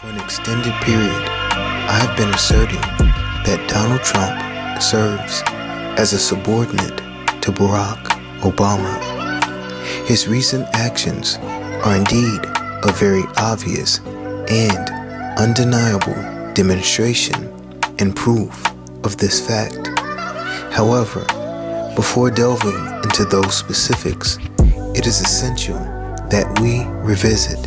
For an extended period, I have been asserting that Donald Trump serves as a subordinate to Barack Obama. His recent actions are indeed a very obvious and undeniable demonstration and proof of this fact. However, before delving into those specifics, it is essential that we revisit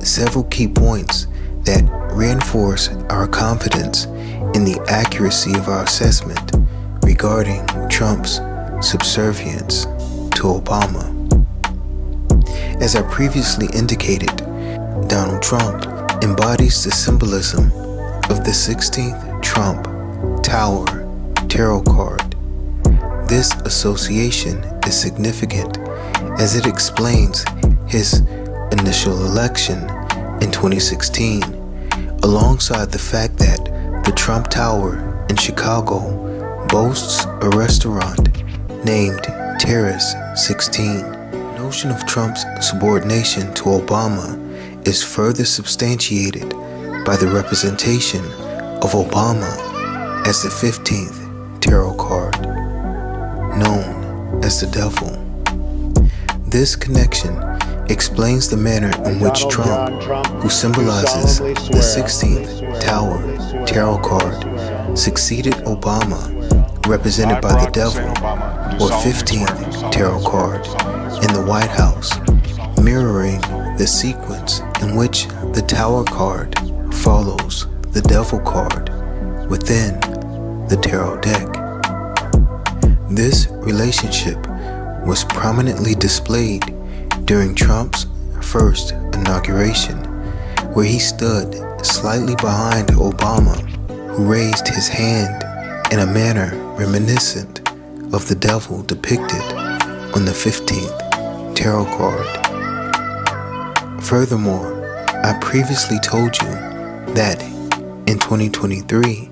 several key points that reinforce our confidence in the accuracy of our assessment regarding Trump's subservience to Obama. As I previously indicated, Donald Trump embodies the symbolism of the 16th Trump Tower tarot card. This association is significant as it explains his initial election in 2016, alongside the fact that the Trump Tower in Chicago boasts a restaurant named Terrace 16. The notion of Trump's subordination to Obama is further substantiated by the representation of Obama as the 15th tarot card, known as the Devil. This connection explains the manner in which Trump, who symbolizes the 16th Tower tarot card, succeeded Obama, represented by the Devil, or 15th tarot card, in the White House, mirroring the sequence in which the Tower card follows the Devil card within the tarot deck. This relationship was prominently displayed during Trump's first inauguration, where he stood slightly behind Obama, who raised his hand in a manner reminiscent of the Devil depicted on the 15th tarot card. Furthermore, I previously told you that in 2023,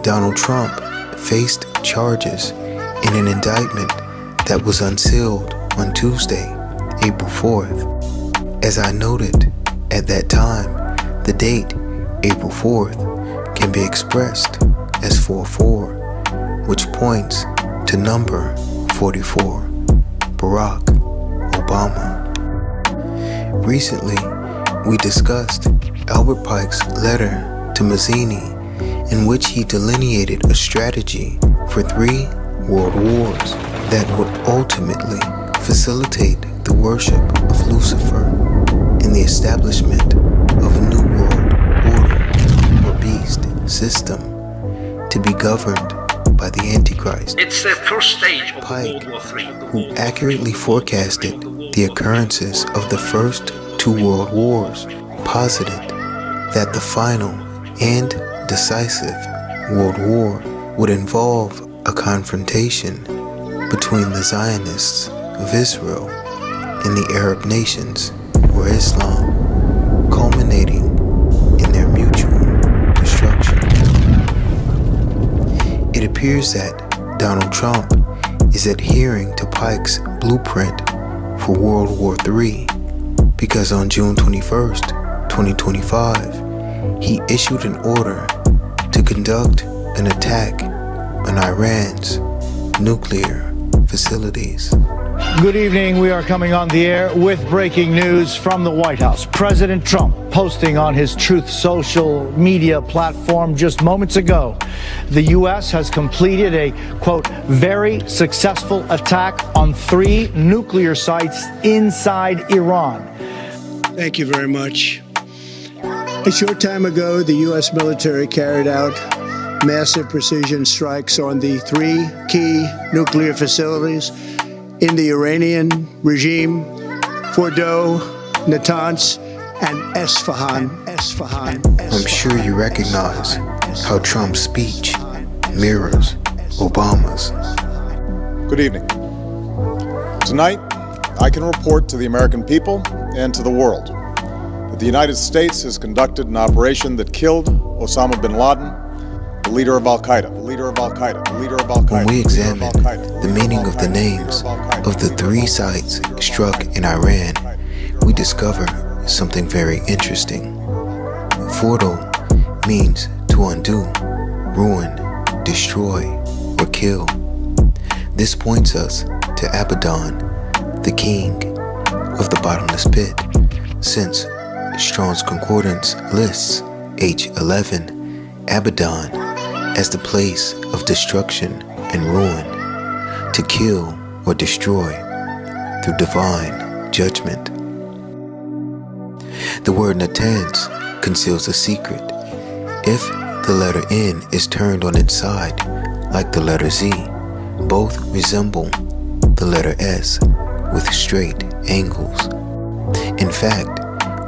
Donald Trump faced charges in an indictment that was unsealed on Tuesday, April 4th. As I noted at that time, the date, April 4th, can be expressed as 44, which points to number 44, Barack Obama. Recently, we discussed Albert Pike's letter to Mazzini, in which he delineated a strategy for 3 world wars that would ultimately facilitate the worship of Lucifer and the establishment of a new world order or beast system to be governed by the Antichrist. It's the first stage of Pike, World War III. who accurately forecasted the occurrences of the first 2 world wars, posited that the final and decisive world war would involve a confrontation between the Zionists of Israel and the Arab nations or Islam, culminating in their mutual destruction. It appears that Donald Trump is adhering to Pike's blueprint for World War III because on June 21st, 2025, he issued an order to conduct an attack on Iran's nuclear facilities. Good evening. We are coming on the air with breaking news from the White House. President Trump posting on his Truth social media platform just moments ago, the U.S. has completed a, quote, very successful attack on 3 nuclear sites inside Iran. Thank you very much. A short time ago, the U.S. military carried out massive precision strikes on the 3 key nuclear facilities in the Iranian regime: Fordow, Natanz, and Esfahan. I'm sure you recognize how Trump's speech mirrors Obama's. Good evening. Tonight, I can report to the American people and to the world that the United States has conducted an operation that killed Osama bin Laden, the leader of Al-Qaeda. When we examine the meaning of the names of the 3 sites struck in Iran, we discover something very interesting. Fordo means to undo, ruin, destroy, or kill. This points us to Abaddon, the king of the bottomless pit, since Strong's Concordance lists H11, Abaddon, as the place of destruction and ruin, to kill or destroy through divine judgment. The word Natanz conceals a secret. If the letter N is turned on its side, like the letter Z, both resemble the letter S with straight angles. In fact,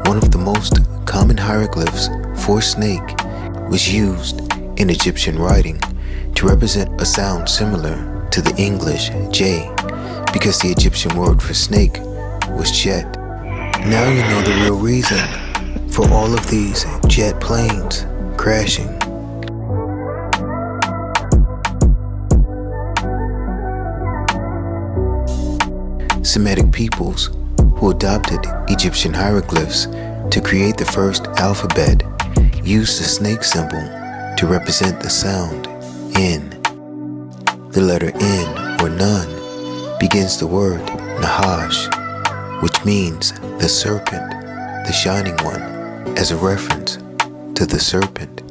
one of the most common hieroglyphs for snake was used in Egyptian writing to represent a sound similar to the English J, because the Egyptian word for snake was jet. Now you know the real reason for all of these jet planes crashing. Semitic peoples who adopted Egyptian hieroglyphs to create the first alphabet used the snake symbol to represent the sound N. The letter N, or Nun, begins the word Nahash, which means the serpent, the shining one, as a reference to the serpent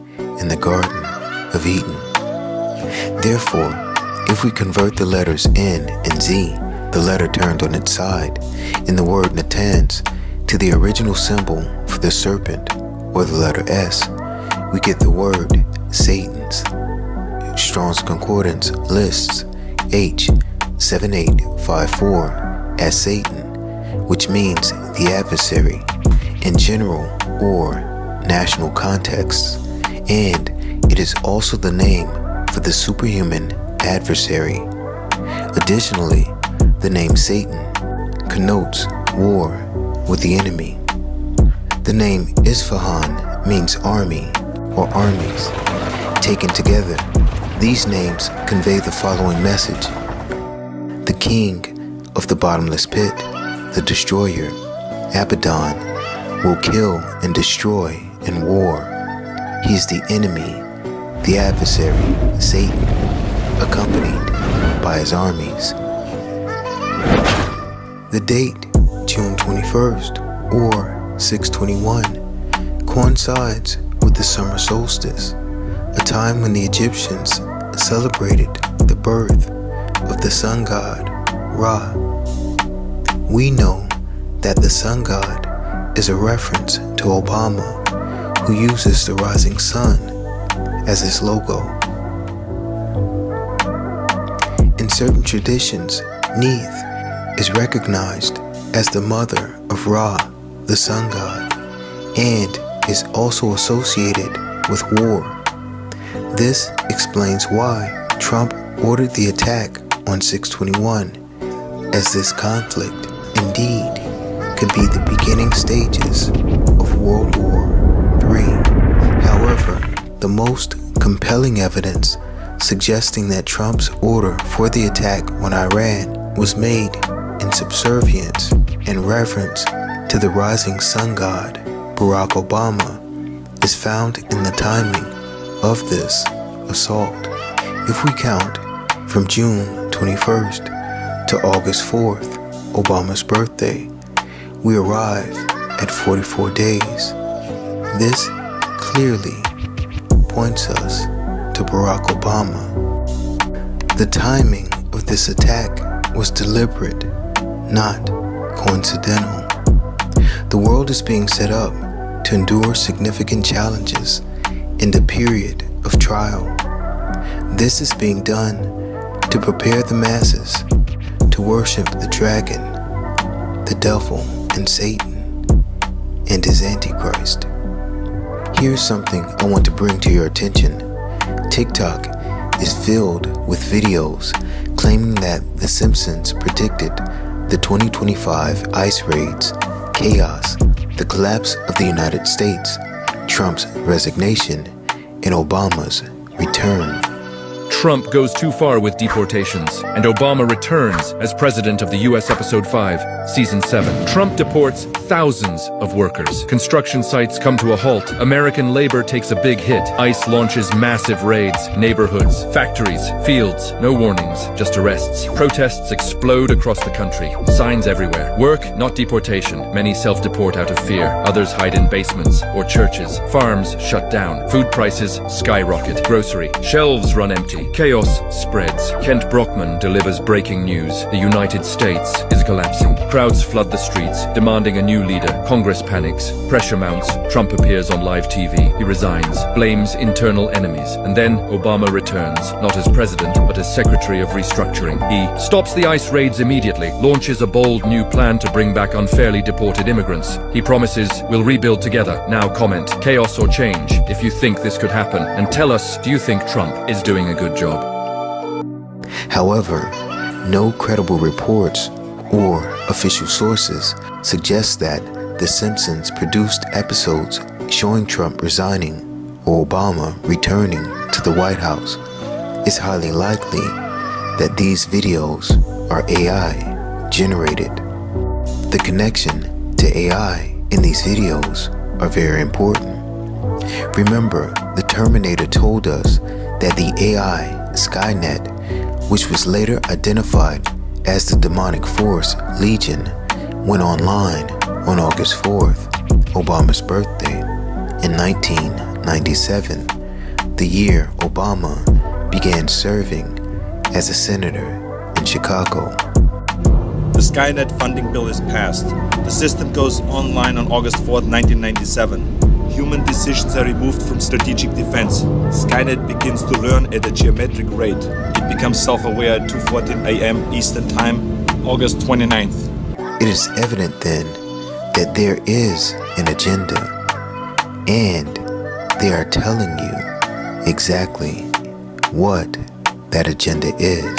in the Garden of Eden. Therefore, if we convert the letters N and Z, the letter turned on its side, in the word Natanz, to the original symbol for the serpent, or the letter S, we get the word Satan's. Strong's Concordance lists H7854 as Satan, which means the adversary in general or national contexts, and it is also the name for the superhuman adversary. Additionally, the name Satan connotes war with the enemy. The name Isfahan means army or armies. Taken together, these names convey the following message. The king of the bottomless pit, the destroyer, Abaddon, will kill and destroy in war. He is the enemy, the adversary, Satan, accompanied by his armies. The date, June 21st, or 621, coincides with the summer solstice, a time when the Egyptians celebrated the birth of the sun god, Ra. We know that the sun god is a reference to Obama, who uses the rising sun as his logo. In certain traditions, Neith is recognized as the mother of Ra, the sun god, and is also associated with war. This explains why Trump ordered the attack on 621, as this conflict indeed could be the beginning stages of World War III. However, the most compelling evidence suggesting that Trump's order for the attack on Iran was made in subservience and reverence to the rising sun god, Barack Obama, is found in the timing of this assault. If we count from June 21st to August 4th, Obama's birthday, we arrive at 44 days. This clearly points us to Barack Obama. The timing of this attack was deliberate, not coincidental. The world is being set up to endure significant challenges in the period of trial. This is being done to prepare the masses to worship the dragon, the devil, and Satan, and his Antichrist. Here's something I want to bring to your attention. TikTok is filled with videos claiming that The Simpsons predicted the 2025 ICE raids, chaos, the collapse of the United States, Trump's resignation, and Obama's return. Trump goes too far with deportations, and Obama returns as president of the U.S. Episode 5, Season 7. Trump deports thousands of workers. Construction sites come to a halt. American labor takes a big hit. ICE launches massive raids. Neighborhoods, factories, fields. No warnings, just arrests. Protests explode across the country. Signs everywhere. Work, not deportation. Many self-deport out of fear. Others hide in basements or churches. Farms shut down. Food prices skyrocket. Grocery shelves run empty. Chaos spreads. Kent Brockman delivers breaking news. The United States is collapsing. Crowds flood the streets, demanding a new leader. Congress panics. Pressure mounts. Trump appears on live TV. He resigns. Blames internal enemies. And then Obama returns, not as president, but as Secretary of Restructuring. He stops the ICE raids immediately, launches a bold new plan to bring back unfairly deported immigrants. He promises, we'll rebuild together. Now comment, chaos or change, if you think this could happen. And tell us, do you think Trump is doing a good job? However, no credible reports or official sources suggest that The Simpsons produced episodes showing Trump resigning or Obama returning to the White House. It's highly likely that these videos are AI generated. The connection to AI in these videos are very important. Remember, the Terminator told us that the AI Skynet, which was later identified as the demonic force Legion, went online on August 4th, Obama's birthday, in 1997, the year Obama began serving as a senator in Chicago. The Skynet funding bill is passed. The system goes online on August 4th, 1997. Human decisions are removed from strategic defense. Skynet begins to learn at a geometric rate. It becomes self-aware at 2:14 a.m. Eastern Time, August 29th. It is evident then that there is an agenda, and they are telling you exactly what that agenda is.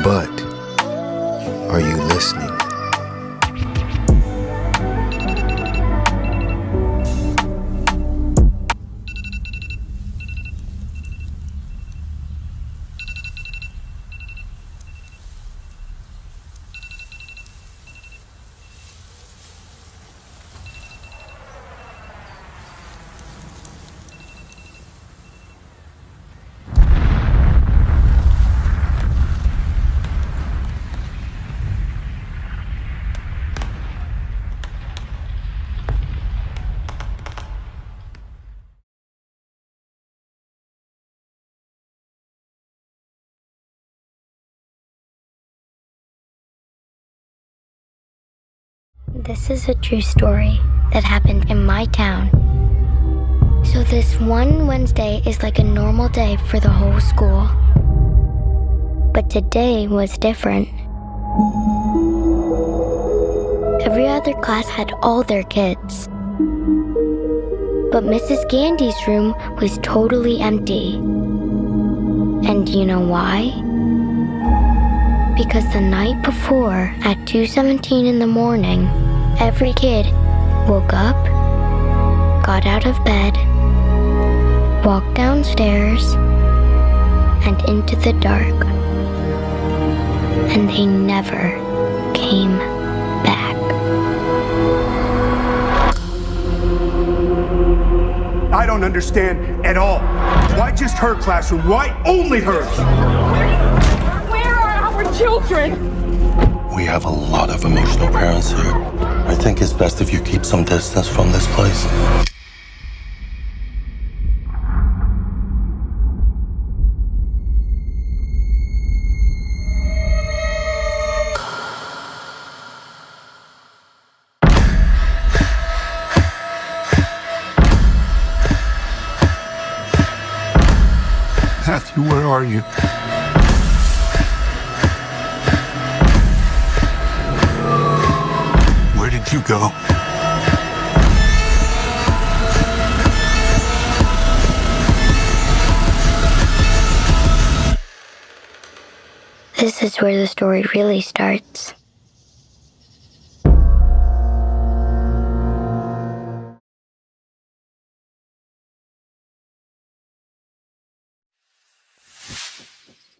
But are you listening? This is a true story that happened in my town. So this one Wednesday is like a normal day for the whole school. But today was different. Every other class had all their kids. But Mrs. Gandy's room was totally empty. And you know why? Because the night before, at 2:17 in the morning, every kid woke up, got out of bed, walked downstairs, and into the dark. And they never came back. I don't understand at all. Why just her classroom? Why only hers? Where are our children? We have a lot of emotional parents here. I think it's best if you keep some distance from this place. Matthew, where are you? Where did you go? This is where the story really starts.